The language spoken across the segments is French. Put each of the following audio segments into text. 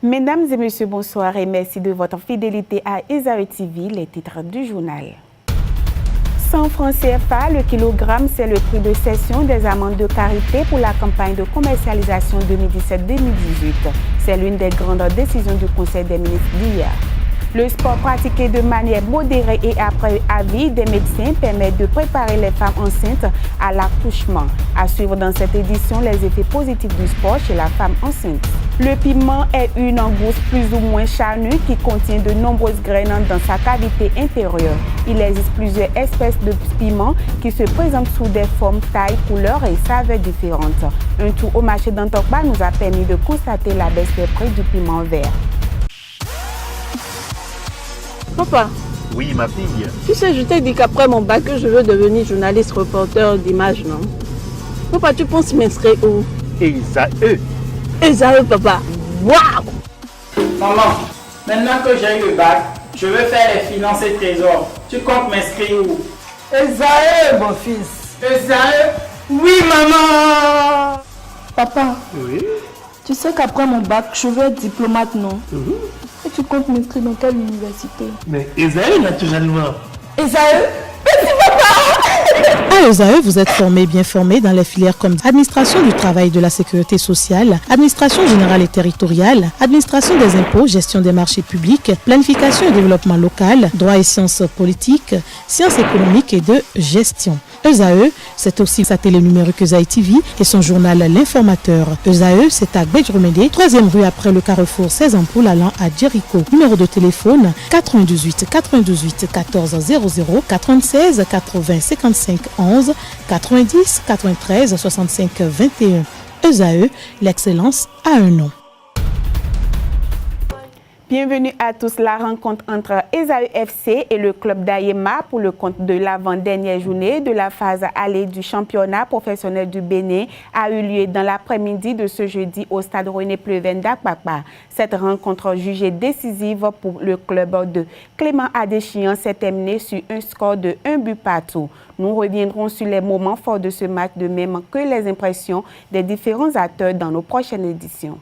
Mesdames et messieurs, bonsoir et merci de votre fidélité à Esaü TV, les titres du journal. 100 francs CFA, le kilogramme, c'est le prix de cession des amendes de carité pour la campagne de commercialisation 2017-2018. C'est l'une des grandes décisions du Conseil des ministres d'hier. Le sport pratiqué de manière modérée et après avis des médecins permet de préparer les femmes enceintes à l'accouchement. À suivre dans cette édition les effets positifs du sport chez la femme enceinte. Le piment est une gousse plus ou moins charnue qui contient de nombreuses graines dans sa cavité intérieure. Il existe plusieurs espèces de piments qui se présentent sous des formes, tailles, couleurs et saveurs différentes. Un tour au marché d'Antokpa nous a permis de constater la baisse des prix du piment vert. Papa. Oui, ma fille. Tu sais, je t'ai dit qu'après mon bac, je veux devenir journaliste reporter d'images, non? Papa, tu penses m'inscrire où? Esaü. Esaü, papa. Waouh! Maman, maintenant que j'ai eu le bac, je veux faire les finances et trésors. Tu comptes m'inscrire où? Esaü, mon fils. Esaü? Oui, maman! Papa, Oui. tu sais qu'après mon bac, je veux être diplomate, non? Et tu comptes m'inscrire dans quelle université? Mais Esaü, naturellement. Esaü? À Esaü, vous êtes bien formé dans les filières comme administration du travail et de la sécurité sociale, administration générale et territoriale, administration des impôts, gestion des marchés publics, planification et développement local, droit et sciences politiques, sciences économiques et de gestion. Esaü, c'est aussi sa télé numérique Esaü TV et son journal L'Informateur. Esaü, c'est à Bedjromede, 3e rue après le carrefour 16 ampoules allant à Jericho. Numéro de téléphone 98 98 14 00 96 80 55 11 90 93 65 21. Esaü, l'excellence a un nom. Bienvenue à tous. La rencontre entre Esaü FC et le club d'Ayema pour le compte de l'avant-dernière journée de la phase allée du championnat professionnel du Bénin a eu lieu dans l'après-midi de ce jeudi au stade René Pleven d'Akpakpa. Cette rencontre jugée décisive pour le club de Clément Adéchian s'est terminée sur un score de 1 but partout. Nous reviendrons sur les moments forts de ce match de même que les impressions des différents acteurs dans nos prochaines éditions.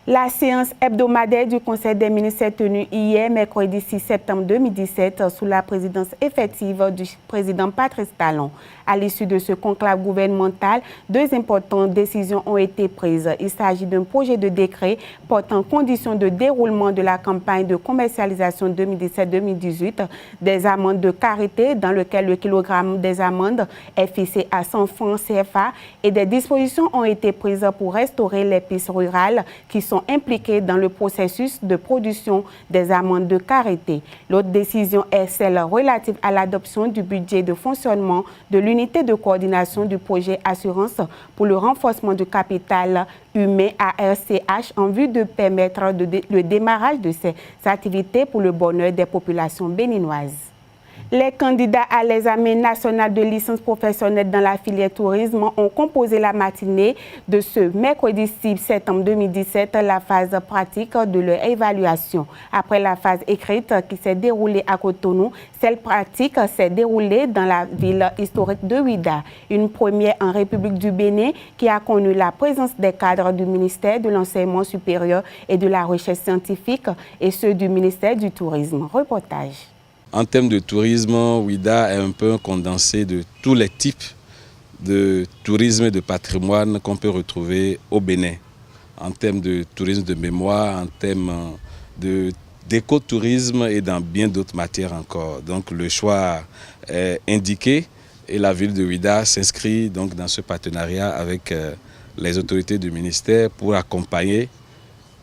La séance hebdomadaire du Conseil des ministres s'est tenue hier, mercredi 6 septembre 2017, sous la présidence effective du président Patrice Talon. À l'issue de ce conclave gouvernemental, 2 importantes décisions ont été prises. Il s'agit d'un projet de décret portant conditions de déroulement de la campagne de commercialisation 2017-2018 des amendes de carité dans lequel le kilogramme des amendes est fixé à 100 francs CFA et des dispositions ont été prises pour restaurer les pistes rurales qui sont impliqués dans le processus de production des amendes de carité. L'autre décision est celle relative à l'adoption du budget de fonctionnement de l'unité de coordination du projet Assurance pour le renforcement du capital humain ARCH en vue de permettre le démarrage de ces activités pour le bonheur des populations béninoises. Les candidats à l'examen national de licence professionnelle dans la filière tourisme ont composé la matinée de ce mercredi 6 septembre 2017 la phase pratique de leur évaluation. Après la phase écrite qui s'est déroulée à Cotonou, celle pratique s'est déroulée dans la ville historique de Ouidah, une première en République du Bénin qui a connu la présence des cadres du ministère de l'Enseignement supérieur et de la Recherche scientifique et ceux du ministère du Tourisme. Reportage. En termes de tourisme, Ouidah est un peu un condensé de tous les types de tourisme et de patrimoine qu'on peut retrouver au Bénin. En termes de tourisme de mémoire, en termes d'écotourisme et dans bien d'autres matières encore. Donc le choix est indiqué et la ville de Ouidah s'inscrit donc dans ce partenariat avec les autorités du ministère pour accompagner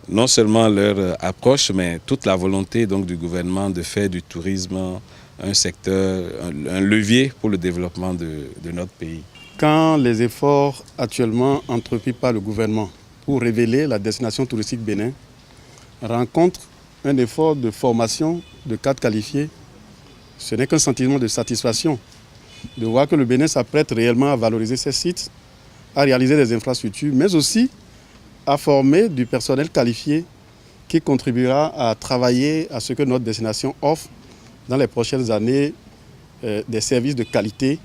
non seulement leur approche, mais toute la volonté donc, du gouvernement de faire du tourisme un secteur, un levier pour le développement de notre pays. Quand les efforts actuellement entrepris par le gouvernement pour révéler la destination touristique Bénin rencontrent un effort de formation de cadres qualifiés, ce n'est qu'un sentiment de satisfaction de voir que le Bénin s'apprête réellement à valoriser ses sites, à réaliser des infrastructures, mais aussi à former du personnel qualifié qui contribuera à travailler à ce que notre destination offre dans les prochaines années des services de qualité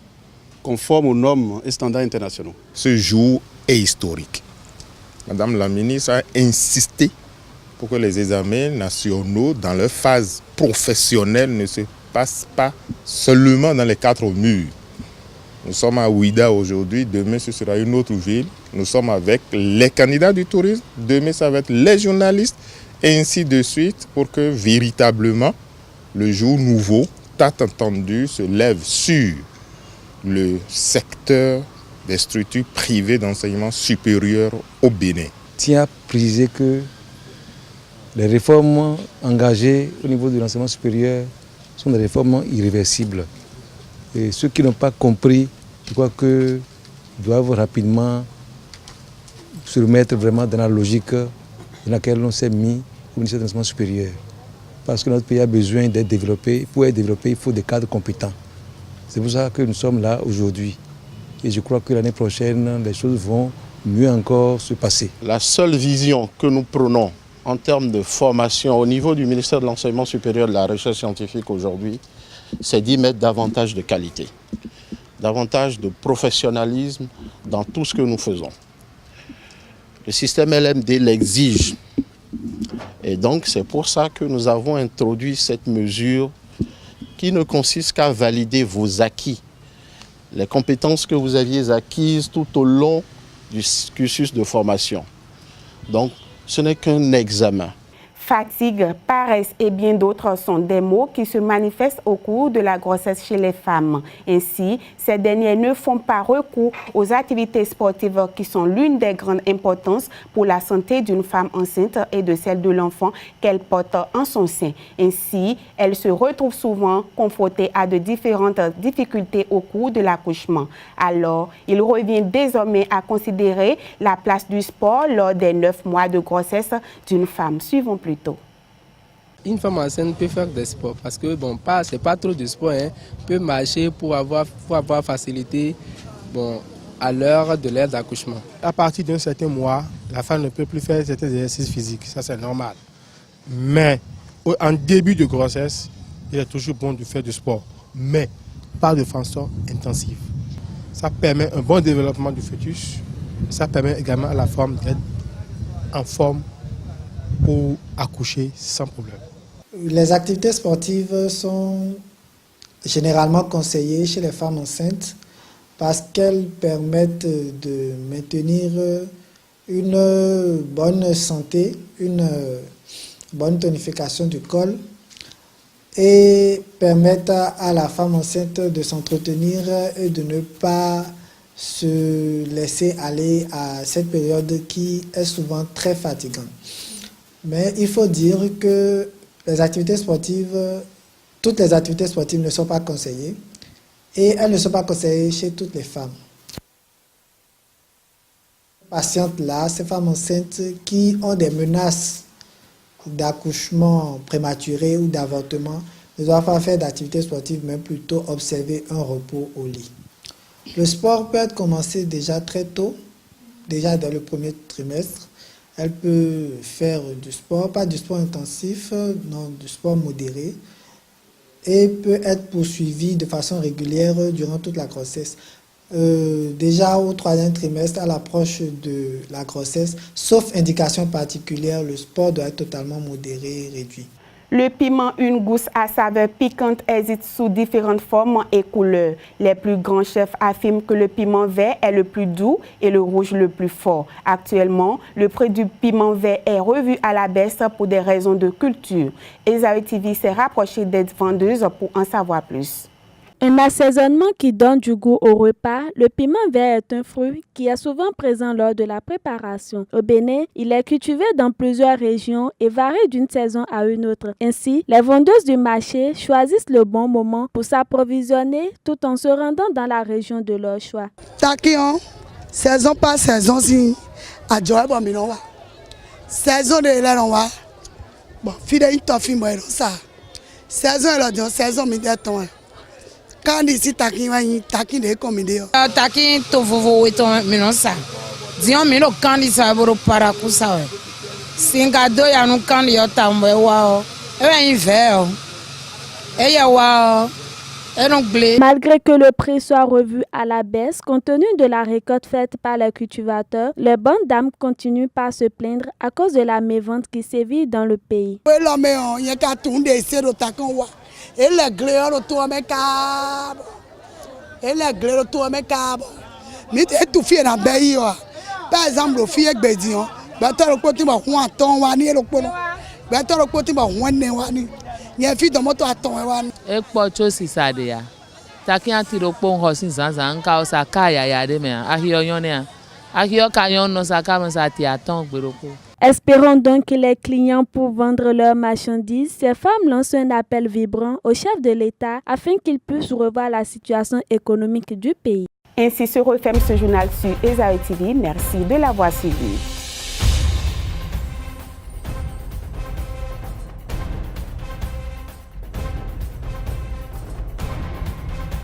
conformes aux normes et standards internationaux. Ce jour est historique. Madame la ministre a insisté pour que les examens nationaux, dans leur phase professionnelle, ne se passent pas seulement dans les 4 murs. Nous sommes à Ouida aujourd'hui, demain ce sera une autre ville. Nous sommes avec les candidats du tourisme, demain ça va être les journalistes, et ainsi de suite, pour que véritablement le jour nouveau, tant entendu, se lève sur le secteur des structures privées d'enseignement supérieur au Bénin. Tiens à préciser que les réformes engagées au niveau de l'enseignement supérieur sont des réformes irréversibles. Et ceux qui n'ont pas compris, je crois qu'ils doivent rapidement se remettre vraiment dans la logique dans laquelle on s'est mis au ministère de l'enseignement supérieur. Parce que notre pays a besoin d'être développé. Pour être développé, il faut des cadres compétents. C'est pour ça que nous sommes là aujourd'hui. Et je crois que l'année prochaine, les choses vont mieux encore se passer. La seule vision que nous prenons en termes de formation au niveau du ministère de l'Enseignement supérieur et de la Recherche scientifique aujourd'hui, c'est d'y mettre davantage de qualité, davantage de professionnalisme dans tout ce que nous faisons. Le système LMD l'exige. Et donc c'est pour ça que nous avons introduit cette mesure qui ne consiste qu'à valider vos acquis, les compétences que vous aviez acquises tout au long du cursus de formation. Donc ce n'est qu'un examen. Fatigue, paresse et bien d'autres sont des maux qui se manifestent au cours de la grossesse chez les femmes. Ainsi, ces dernières ne font pas recours aux activités sportives qui sont l'une des grandes importances pour la santé d'une femme enceinte et de celle de l'enfant qu'elle porte en son sein. Ainsi, elles se retrouvent souvent confrontées à de différentes difficultés au cours de l'accouchement. Alors, il revient désormais à considérer la place du sport lors des 9 mois de grossesse d'une femme. Suivons plus. Une femme enceinte peut faire des sports parce que c'est pas trop de sport, peut marcher pour avoir facilité à l'heure de l'air d'accouchement. À partir d'un certain mois, la femme ne peut plus faire certains exercices physiques, ça c'est normal. Mais en début de grossesse, il est toujours bon de faire du sport, mais pas de façon intensive. Ça permet un bon développement du fœtus, ça permet également à la femme d'être en forme pour accoucher sans problème. Les activités sportives sont généralement conseillées chez les femmes enceintes parce qu'elles permettent de maintenir une bonne santé, une bonne tonification du col et permettent à la femme enceinte de s'entretenir et de ne pas se laisser aller à cette période qui est souvent très fatigante. Mais il faut dire que les activités sportives, toutes les activités sportives ne sont pas conseillées et elles ne sont pas conseillées chez toutes les femmes. Ces patientes-là, ces femmes enceintes qui ont des menaces d'accouchement prématuré ou d'avortement, ne doivent pas faire d'activités sportives, mais plutôt observer un repos au lit. Le sport peut être commencé déjà très tôt, déjà dans le premier trimestre. Elle peut faire du sport, pas du sport intensif, non, du sport modéré, et peut être poursuivie de façon régulière durant toute la grossesse. Déjà au 3e trimestre, à l'approche de la grossesse, sauf indication particulière, le sport doit être totalement modéré et réduit. Le piment, une gousse à saveur piquante, hésite sous différentes formes et couleurs. Les plus grands chefs affirment que le piment vert est le plus doux et le rouge le plus fort. Actuellement, le prix du piment vert est revu à la baisse pour des raisons de culture. Esaü TV s'est rapprochée des vendeuses pour en savoir plus. Un assaisonnement qui donne du goût au repas, le piment vert est un fruit qui est souvent présent lors de la préparation. Au Bénin, il est cultivé dans plusieurs régions et varie d'une saison à une autre. Ainsi, les vendeuses du marché choisissent le bon moment pour s'approvisionner tout en se rendant dans la région de leur choix. Taquion, saison par saison, si à Joël Minowa. Saison de l'Elanwa. Bon, fidèle tofi moi ça. Saison de saison midéton. Quand ici taquin de comidé. Taquin to vovo weto minosa. Dion mino quand il saboro para kusa. Singa do ya no quand yo tambo wa. E hiver. E ya wa Malgré que le prix soit revu à la baisse, compte tenu de la récolte faite par les cultivateurs, les bonnes dames continuent par se plaindre à cause de la mévente qui sévit dans le pays. Par exemple, le fille Bédion, le côté de Juan Wani, le côté de Juan Wani. Il y a une fille de moto à ton Wani. Et pour tout ça, taki antiro pon hosin zanza nka osa kaya ya de me ahio yone ahio kayon no sakama sa ti aton gberoko. Espérons donc que les clients pour vendre leurs marchandises, ces femmes lancent un appel vibrant au chef de l'État afin qu'il puisse revoir la situation économique du pays. Ainsi se referme ce journal sur Esaü TV. Merci de l'avoir suivi.